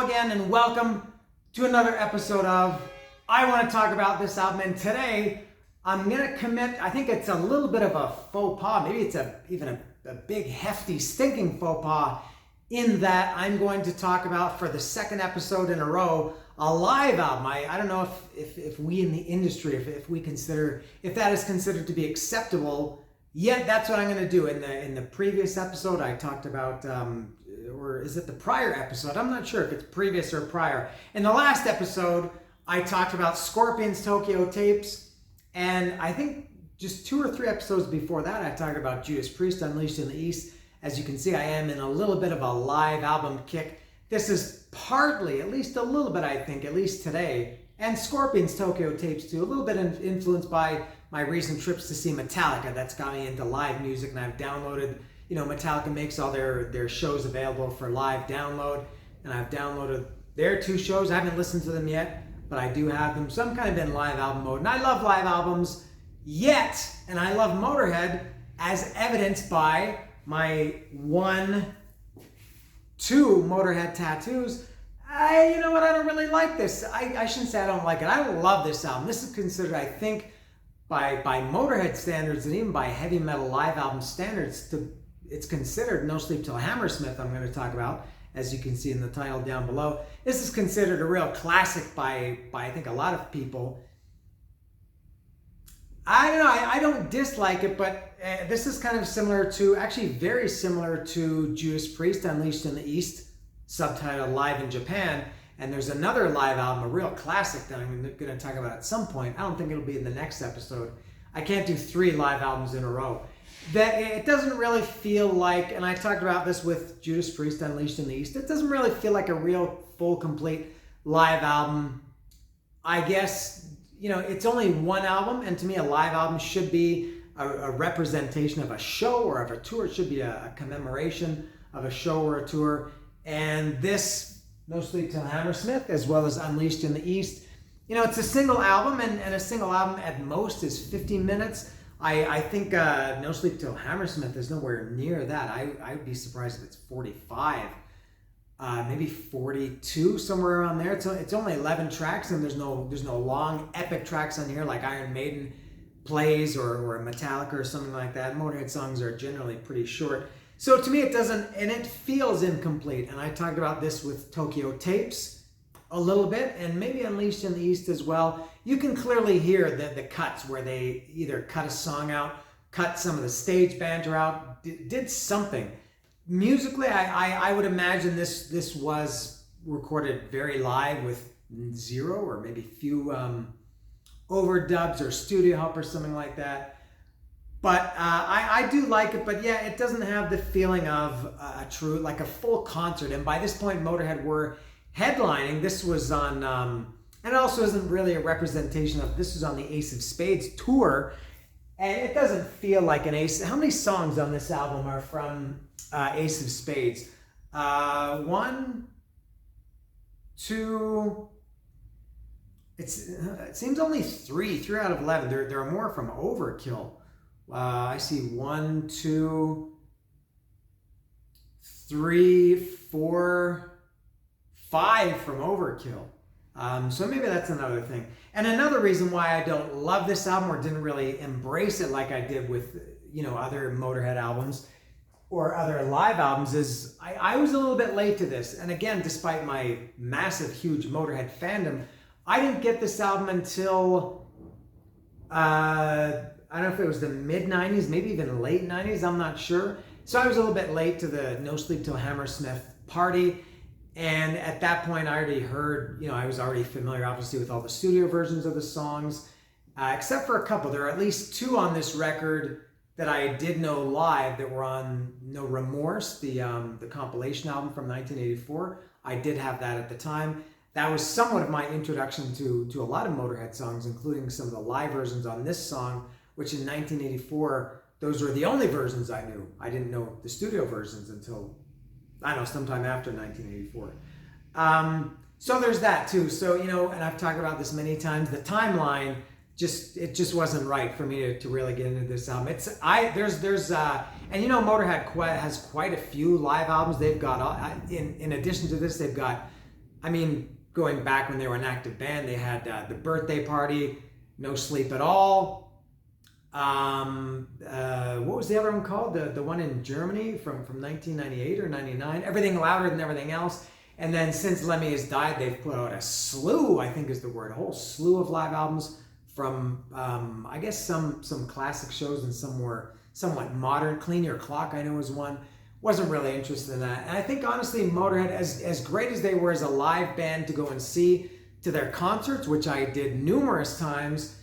again and welcome to another episode of I Want to Talk About This Album. And today I'm going to commit, I think it's a little bit of a faux pas, maybe it's even a big hefty stinking faux pas, in that I'm going to talk about, for the second episode in a row, a live album. I don't know if we in the industry, if that is considered to be acceptable, yet that's what I'm going to do. In the previous episode I talked about, or is it the prior episode? I'm not sure if it's previous or prior. In the last episode, I talked about Scorpions' Tokyo Tapes, and I think just 2 or 3 episodes before that, I talked about Judas Priest, Unleashed in the East. As you can see, I am in a little bit of a live album kick. This is partly, at least a little bit, I think, at least today, and Scorpions' Tokyo Tapes too, a little bit influenced by my recent trips to see Metallica. That's got me into live music, and I've downloaded, Metallica makes all their shows available for live download, and I've downloaded their 2 shows. I haven't listened to them yet, but I do have them, so I'm kind of in live album mode. And I love live albums, and I love Motorhead, as evidenced by my 2 Motorhead tattoos. I don't really like this. I shouldn't say I don't like it. I don't love this album. This is considered, I think, by Motorhead standards, and even by heavy metal live album standards, it's considered, No Sleep Till Hammersmith, I'm going to talk about, as you can see in the title down below. This is considered a real classic by I think a lot of people. I don't know, I don't dislike it, but this is kind of similar to, actually very similar to Judas Priest, Unleashed in the East, subtitled Live in Japan. And there's another live album, a real classic, that I'm going to talk about at some point. I don't think it'll be in the next episode. I can't do 3 live albums in a row. That it doesn't really feel like, and I talked about this with Judas Priest, Unleashed in the East, it doesn't really feel like a real, full, complete live album. I guess, it's only one album, and to me a live album should be a representation of a show or of a tour. It should be a commemoration of a show or a tour. And this, No Sleep Till Hammersmith, as well as Unleashed in the East, it's a single album, and a single album at most is 50 minutes. I think No Sleep Till Hammersmith is nowhere near that. I'd be surprised if it's 45, maybe 42, somewhere around there. It's only 11 tracks, and there's no long epic tracks on here like Iron Maiden plays or Metallica or something like that. Motorhead songs are generally pretty short. So to me it doesn't, and it feels incomplete. And I talked about this with Tokyo Tapes a little bit, and maybe Unleashed in the East as well. You can clearly hear the cuts where they either cut a song out, cut some of the stage banter out, did something. Musically, I would imagine this was recorded very live with 0 or maybe few overdubs or studio help or something like that. But I do like it, but yeah, it doesn't have the feeling of a true, like a full concert. And by this point, Motorhead were headlining. This was on, and it also isn't really a representation of, this was on the Ace of Spades tour, and it doesn't feel like an Ace. How many songs on this album are from Ace of Spades? 1, 2, it seems only 3 out of 11. There are more from Overkill. I see 1, 2, 3, 4, 5 from Overkill. So maybe that's another thing. And another reason why I don't love this album, or didn't really embrace it like I did with, other Motorhead albums or other live albums, is I was a little bit late to this. And again, despite my massive, huge Motorhead fandom, I didn't get this album until, I don't know if it was the mid-90s, maybe even late 90s, I'm not sure. So I was a little bit late to the No Sleep Till Hammersmith party. And at that point, I already heard, I was already familiar, obviously, with all the studio versions of the songs, except for a couple. There are at least 2 on this record that I did know live that were on No Remorse, the compilation album from 1984. I did have that at the time. That was somewhat of my introduction to a lot of Motorhead songs, including some of the live versions on this song, which in 1984, those were the only versions I knew. I didn't know the studio versions until, I don't know, sometime after 1984. So there's that too. So, and I've talked about this many times, the timeline, it just wasn't right for me to really get into this album. Motorhead has quite a few live albums. They've got, in addition to this, they've got I mean, going back when they were an active band, they had The Birthday Party, No Sleep at All. What was the other one called? The one in Germany from 1998 or 99? Everything Louder Than Everything Else. And then since Lemmy has died, they've put out a slew, I think is the word, a whole slew of live albums from, I guess, some classic shows and some were somewhat modern. Clean Your Clock, I know, was one. Wasn't really interested in that. And I think, honestly, Motorhead, as great as they were as a live band to go and see to their concerts, which I did numerous times,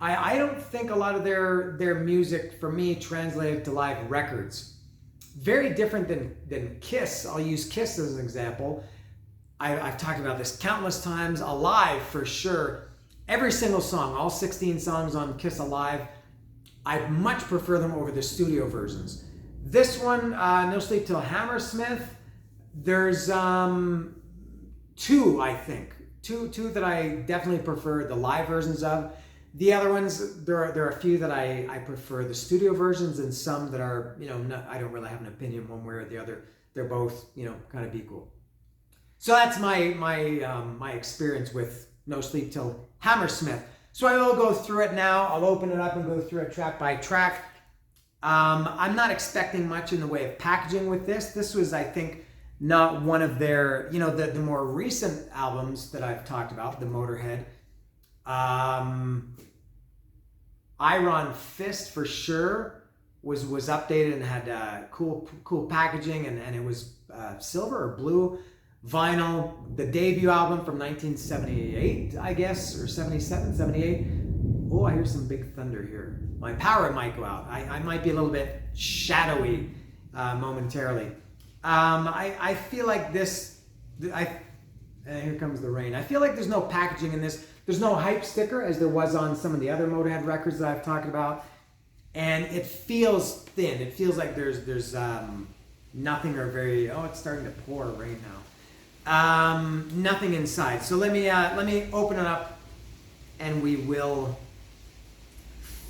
I don't think a lot of their music, for me, translated to live records. Very different than Kiss. I'll use Kiss as an example. I've talked about this countless times. Alive, for sure. Every single song, all 16 songs on Kiss Alive, I much prefer them over the studio versions. This one, No Sleep Till Hammersmith, there's two, I think. Two that I definitely prefer the live versions of. The other ones, there are a few that I prefer the studio versions, and some that are, I don't really have an opinion one way or the other. They're both, kind of equal. So that's my experience with No Sleep Till Hammersmith. So I will go through it now. I'll open it up and go through it track by track. I'm not expecting much in the way of packaging with this. This was, I think, not one of their, the more recent albums that I've talked about, the Motorhead. Iron Fist, for sure, was updated and had cool packaging, and it was silver or blue vinyl. The debut album from 1978, I guess, or 77, 78. Oh, I hear some big thunder here. My power might go out. I might be a little bit shadowy momentarily. I feel like this, here comes the rain. I feel like there's no packaging in this. There's no hype sticker as there was on some of the other Motorhead records that I've talked about. And it feels thin. It feels like there's nothing or very, it's starting to pour rain now. Nothing inside. So let me open it up and we will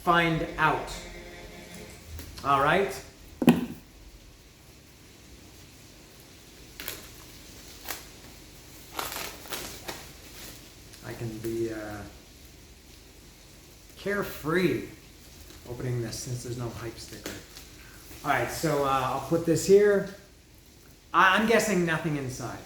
find out. All right. I can be carefree opening this since there's no hype sticker. All right, so I'll put this here. I'm guessing nothing inside.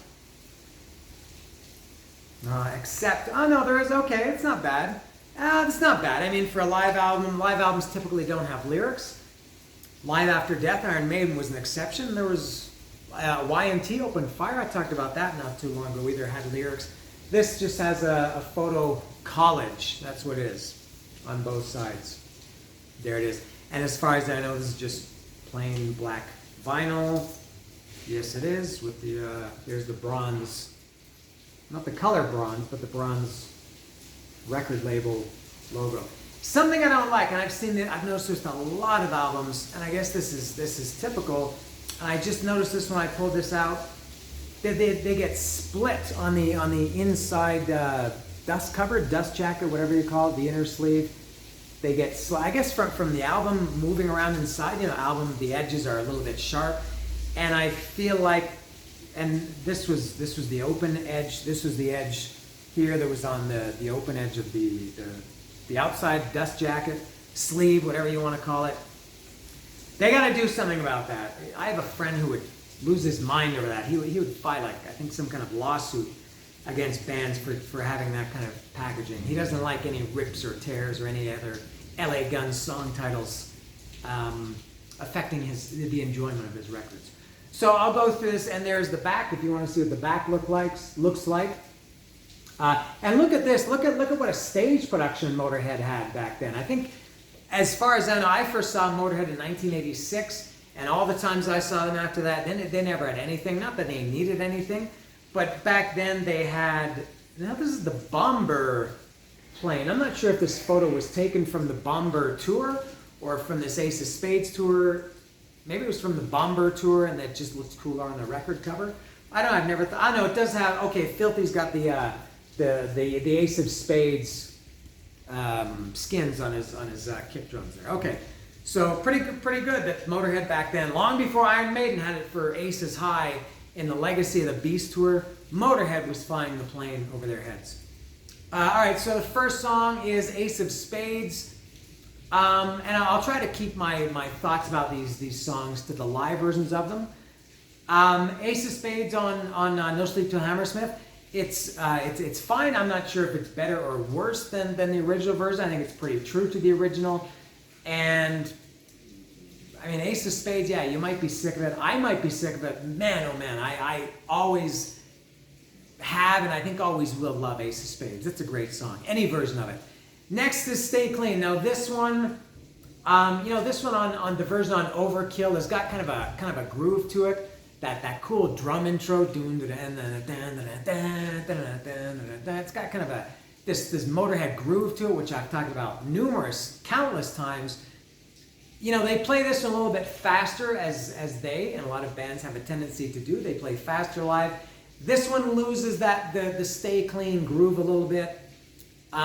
Except, no, there is, okay, it's not bad. It's not bad. I mean, for a live album, live albums typically don't have lyrics. Live After Death, Iron Maiden was an exception. There was Y&T, Open Fire, I talked about that not too long ago, either had lyrics. This just has a photo collage, that's what it is, on both sides. There it is. And as far as I know, this is just plain black vinyl. Yes, it is, with the, here's the bronze, not the color bronze, but the bronze record label logo. Something I don't like, and I've noticed this in a lot of albums, and I guess this is typical. And I just noticed this when I pulled this out. They get split on the inside dust cover, dust jacket, whatever you call it, the inner sleeve. They get, I guess, from the album moving around inside. Album, the edges are a little bit sharp, and I feel like, and this was the open edge. This was the edge here that was on the open edge of the outside dust jacket, sleeve, whatever you want to call it. They got to do something about that. I have a friend who would lose his mind over that. He would fight, like, I think, some kind of lawsuit against bands for having that kind of packaging. He doesn't like any rips or tears or any other LA Guns song titles affecting the enjoyment of his records. So I'll go through this, and there's the back if you want to see what the back looks like. And look at this. Look at what a stage production Motorhead had back then. I think, as far as I know, I first saw Motorhead in 1986. And all the times I saw them after that, they never had anything. Not that they needed anything, but back then they had, now this is the Bomber plane. I'm not sure if this photo was taken from the Bomber tour or from this Ace of Spades tour. Maybe it was from the Bomber tour and that just looks cooler on the record cover. I don't know, I've never thought, I know it does have, okay, Filthy's got the Ace of Spades skins on his kick drums there. Okay. So pretty good that Motorhead back then, long before Iron Maiden had it for Aces High in the Legacy of the Beast tour, Motorhead was flying the plane over their heads. Alright, so the first song is Ace of Spades. And I'll try to keep my thoughts about these songs to the live versions of them. Ace of Spades on No Sleep Till Hammersmith. It's fine. I'm not sure if it's better or worse than the original version. I think it's pretty true to the original. And I mean, Ace of Spades, yeah, you might be sick of it. I might be sick of it. Man, oh man, I always have and I think always will love Ace of Spades. It's a great song, any version of it. Next is Stay Clean. Now this one, this one on the version on Overkill has got kind of a groove to it. That cool drum intro. It's got kind of this Motorhead groove to it, which I've talked about countless times. They play this a little bit faster as they and a lot of bands have a tendency to do. They play faster live. This one loses the Stay Clean groove a little bit. So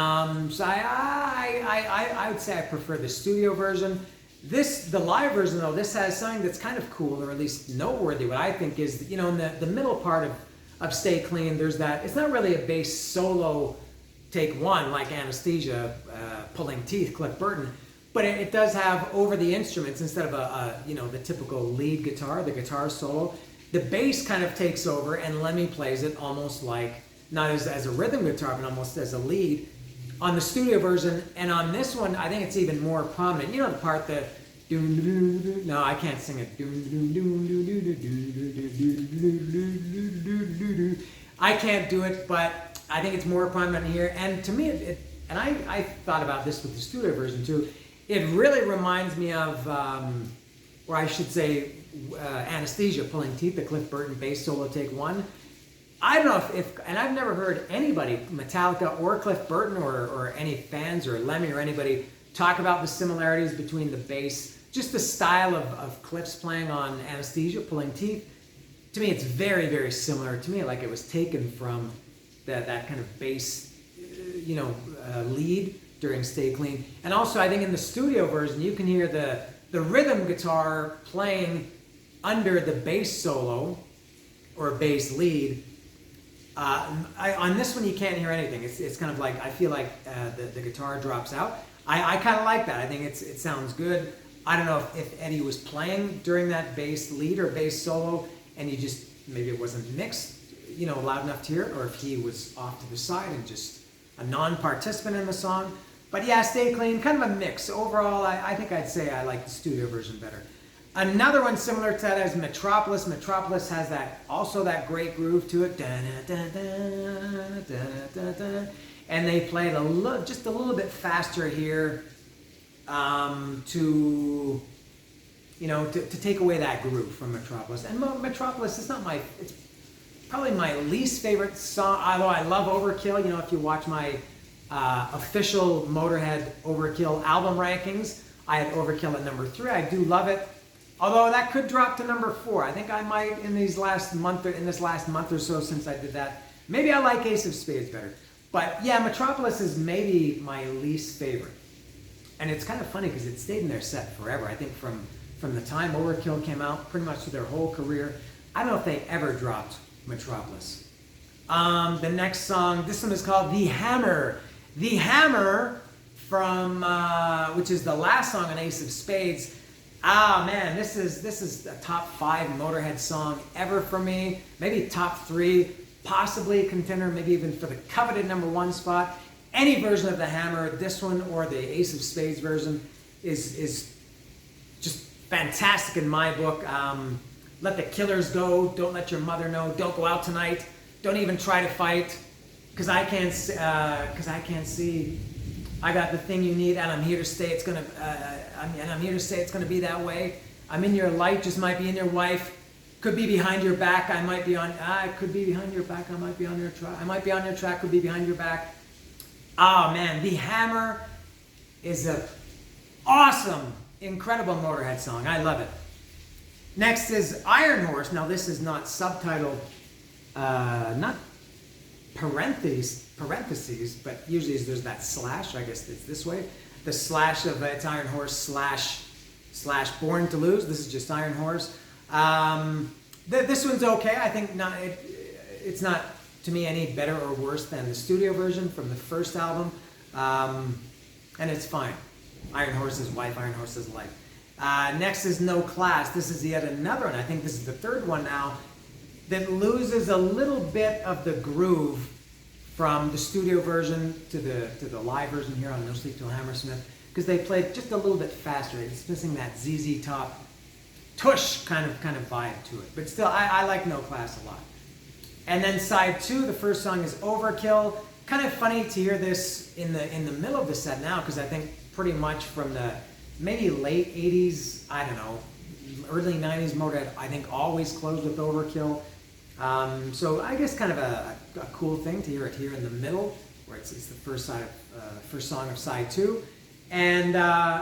I would say I prefer the studio version. The live version though, this has something that's kind of cool, or at least noteworthy. What I think is, in the middle part of Stay Clean, there's that. It's not really a bass solo take one like Anesthesia, Pulling Teeth, Cliff Burton, but it does have over the instruments instead of the typical lead guitar, the guitar solo. The bass kind of takes over, and Lemmy plays it almost like not as a rhythm guitar, but almost as a lead. On the studio version, and on this one, I think it's even more prominent. The part that no, I can't sing it. I can't do it, but I think it's more prominent here. And to me, and I thought about this with the studio version too. It really reminds me of, or I should say, Anesthesia, Pulling Teeth, the Cliff Burton bass solo take one. I don't know if and I've never heard anybody, Metallica or Cliff Burton or any fans or Lemmy or anybody talk about the similarities between the bass, just the style of Cliff's playing on Anesthesia, Pulling Teeth. To me, it's very, very similar. To me, like it was taken from that kind of bass, lead during Stay Clean. And also, I think in the studio version, you can hear the rhythm guitar playing under the bass solo or bass lead. On this one, you can't hear anything. It's kind of like, I feel like the guitar drops out. I kind of like that. I think it sounds good. I don't know if Eddie was playing during that bass lead or bass solo, and maybe it wasn't mixed, loud enough to hear, or if he was off to the side and just a non-participant in the song. But yeah, Stay Clean, kind of a mix. Overall, I think I'd say I like the studio version better. Another one similar to that is Metropolis. Metropolis has that great groove to it. And they play it just a little bit faster here to take away that groove from Metropolis. And Metropolis is it's probably my least favorite song, although I love Overkill. If you watch my official Motorhead Overkill album rankings, I had Overkill at number 3. I do love it. Although that could drop to number 4. I think I might in this last month or so since I did that. Maybe I like Ace of Spades better. But yeah, Metropolis is maybe my least favorite. And it's kind of funny because it stayed in their set forever. I think from the time Overkill came out, pretty much through their whole career. I don't know if they ever dropped Metropolis. The next song, this one is called The Hammer. The Hammer from, which is the last song on Ace of Spades. Ah man, this is a top 5 Motorhead song ever for me. Maybe top 3, possibly a contender, maybe even for the coveted number 1 spot. Any version of The Hammer, this one or the Ace of Spades version, is just fantastic in my book. Let the killers go, don't let your mother know, don't go out tonight, don't even try to fight, because I can't see. I got the thing you need, and I'm here to stay. It's gonna be that way. I'm in your light, just might be in your wife. Could be behind your back. I might be on. Could be behind your back. I might be on your track. I might be on your track. Could be behind your back. Oh man, The Hammer is a awesome, incredible Motorhead song. I love it. Next is Iron Horse. Now this is not subtitled, not parentheses, but usually there's that slash. I guess it's this way. The slash of it's Iron Horse slash Born to Lose. This is just Iron Horse. This one's okay. I think it's not to me any better or worse than the studio version from the first album, and it's fine. Iron Horse's Wife, Iron Horse's Life. Next is No Class. This is yet another one. I think this is the third one now that loses a little bit of the groove from the studio version to the live version here on No Sleep Till Hammersmith, because they played just a little bit faster. It's missing that ZZ Top tush kind of vibe to it. But still, I like No Class a lot. And then side 2, the first song is Overkill. Kind of funny to hear this in the middle of the set now, because I think pretty much from the maybe late 80s, I don't know, early 90s Motorhead, I think always closed with Overkill. So I guess kind of a cool thing to hear it here in the middle, where it's the first song of side 2. And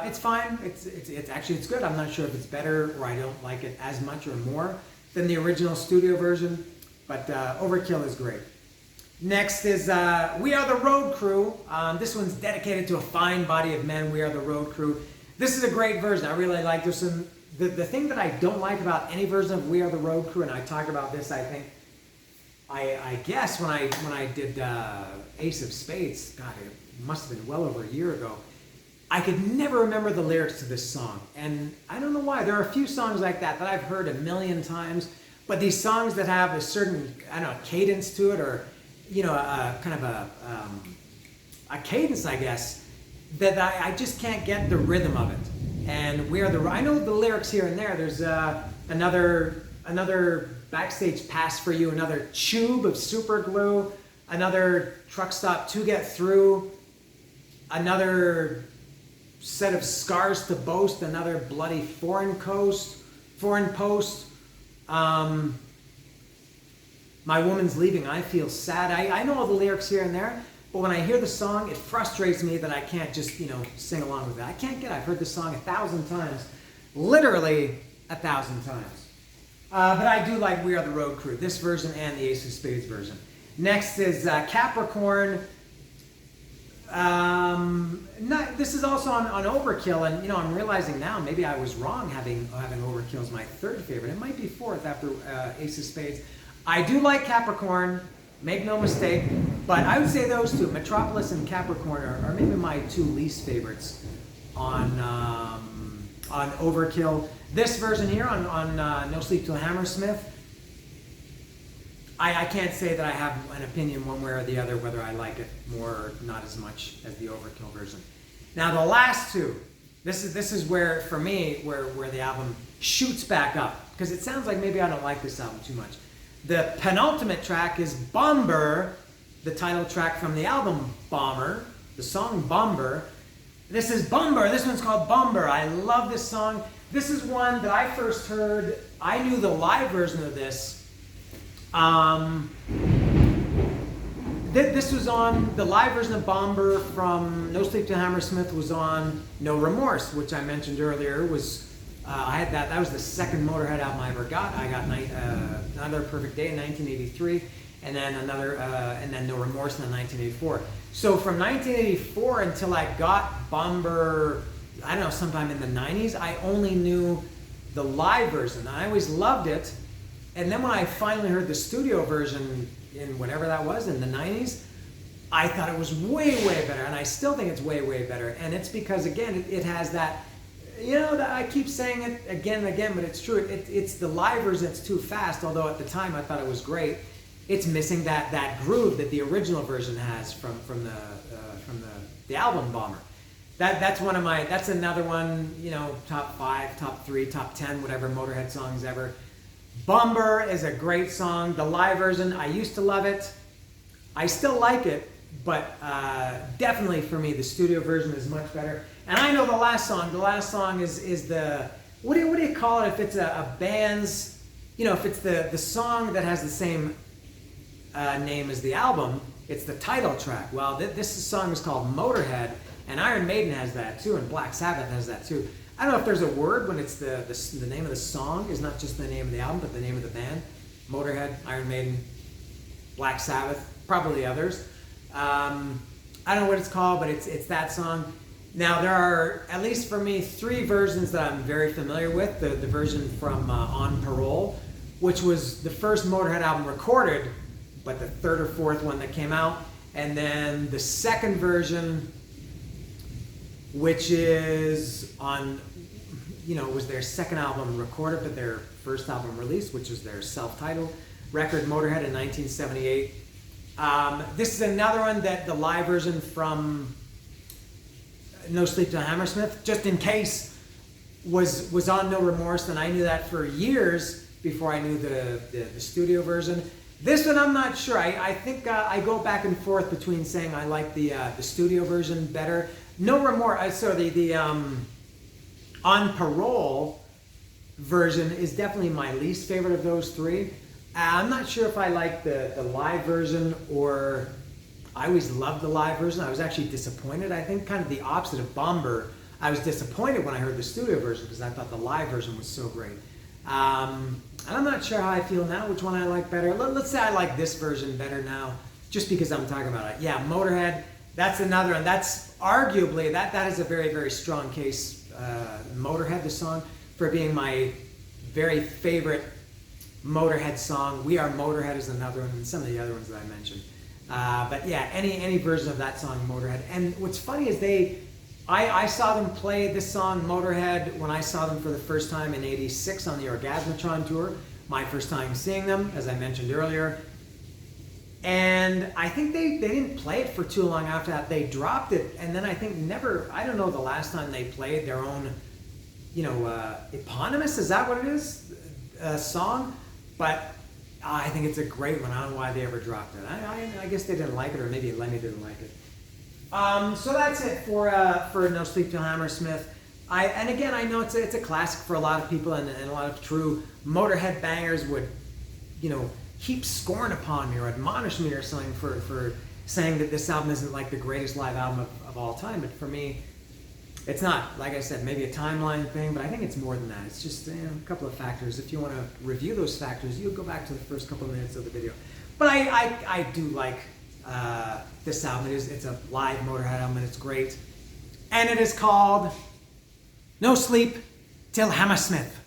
it's fine. It's actually good. I'm not sure if it's better or I don't like it as much or more than the original studio version, but Overkill is great. Next is We Are the Road Crew. This one's dedicated to a fine body of men, We Are the Road Crew. This is a great version. I really like this one. The thing that I don't like about any version of We Are the Road Crew, and I talked about this, I think, I guess when I did Ace of Spades, God, it must have been well over a year ago, I could never remember the lyrics to this song. And I don't know why. There are a few songs like that I've heard a million times, but these songs that have a certain, I don't know, cadence to it, or, you know, kind of a cadence, I guess, that I just can't get the rhythm of it. And I know the lyrics here and there. There's another backstage pass for you, another tube of super glue, another truck stop to get through, another set of scars to boast, another bloody foreign post. My woman's leaving, I feel sad. I know all the lyrics here and there, but when I hear the song, it frustrates me that I can't just, sing along with it. I've heard this song 1,000 times, literally 1,000 times. But I do like We Are the Road Crew, this version and the Ace of Spades version. Next is Capricorn. This is also on Overkill, and I'm realizing now maybe I was wrong having Overkill as my third favorite. It might be fourth after Ace of Spades. I do like Capricorn, make no mistake, but I would say those two, Metropolis and Capricorn, are maybe my two least favorites on Overkill. This version here on No Sleep Till Hammersmith, I can't say that I have an opinion one way or the other whether I like it more or not as much as the Overkill version. Now the last two, this is where, for me, where the album shoots back up, because it sounds like maybe I don't like this album too much. The penultimate track is Bomber, the title track from the album Bomber, the song Bomber. This is Bomber. This one's called Bomber. I love this song. This is one that I first heard. I knew the live version of this. This was on the live version of Bomber from No Sleep Till Hammersmith was on No Remorse, which I mentioned earlier. I had that. That was the second Motorhead album I ever got. I got Another Perfect Day in 1983, and then and then No Remorse in 1984. So from 1984 until I got Bomber, I don't know, sometime in the 90s, I only knew the live version. I always loved it. And then when I finally heard the studio version in whatever that was, in the 90s, I thought it was way, way better. And I still think it's way, way better. And it's because, again, it has that, I keep saying it again and again, but it's true. It's the live version that's too fast, although at the time I thought it was great. It's missing that groove that the original version has from the album Bomber. That's another one, top 5, top 3, top 10, whatever Motorhead songs ever. Bomber is a great song. The live version, I used to love it. I still like it, but definitely for me, the studio version is much better. And I know the last song. The last song is the, what do you call it if it's a band's, if it's the song that has the same name as the album, it's the title track. Well, this song is called Motorhead, and Iron Maiden has that too, and Black Sabbath has that too. I don't know if there's a word when it's the name of the song is not just the name of the album, but the name of the band. Motorhead, Iron Maiden, Black Sabbath, probably others. I don't know what it's called, but it's that song. Now there are, at least for me, 3 versions that I'm very familiar with. The version from On Parole, which was the first Motorhead album recorded, but the third or fourth one that came out. And then the second version, which is on, was their second album recorded, but their first album released, which was their self-titled record, Motorhead, in 1978. This is another one that the live version from No Sleep Till Hammersmith, just in case, was on No Remorse, and I knew that for years before I knew the studio version. This one I'm not sure. I think I go back and forth between saying I like the studio version better. No Remorse, the On Parole version is definitely my least favorite of those three. I'm not sure if I like the live version, or I always loved the live version. I was actually disappointed. I think kind of the opposite of Bomber. I was disappointed when I heard the studio version because I thought the live version was so great. And I'm not sure how I feel now, which one I like better. Let's say I like this version better now, just because I'm talking about it. Yeah, Motorhead, that's another one. That's arguably, that is a very, very strong case, Motorhead, the song, for being my very favorite Motorhead song. We Are Motorhead is another one, and some of the other ones that I mentioned. But yeah, any version of that song, Motorhead. And what's funny is I saw them play this song, Motorhead, when I saw them for the first time in '86 on the Orgasmatron tour. My first time seeing them, as I mentioned earlier. And I think they didn't play it for too long after that. They dropped it, and then I think I don't know the last time they played their own, eponymous, is that what it is? Song? But I think it's a great one. I don't know why they ever dropped it. I guess they didn't like it, or maybe Lenny didn't like it. So that's it for No Sleep Till Hammersmith. And again, I know it's a classic for a lot of people, and a lot of true Motorhead bangers would, heap scorn upon me or admonish me or something for saying that this album isn't like the greatest live album of all time. But for me, it's not. Like I said, maybe a timeline thing, but I think it's more than that. It's just a couple of factors. If you want to review those factors, you'll go back to the first couple of minutes of the video. But I do like this album. It's a live Motorhead album, and it's great. And it is called No Sleep Till Hammersmith.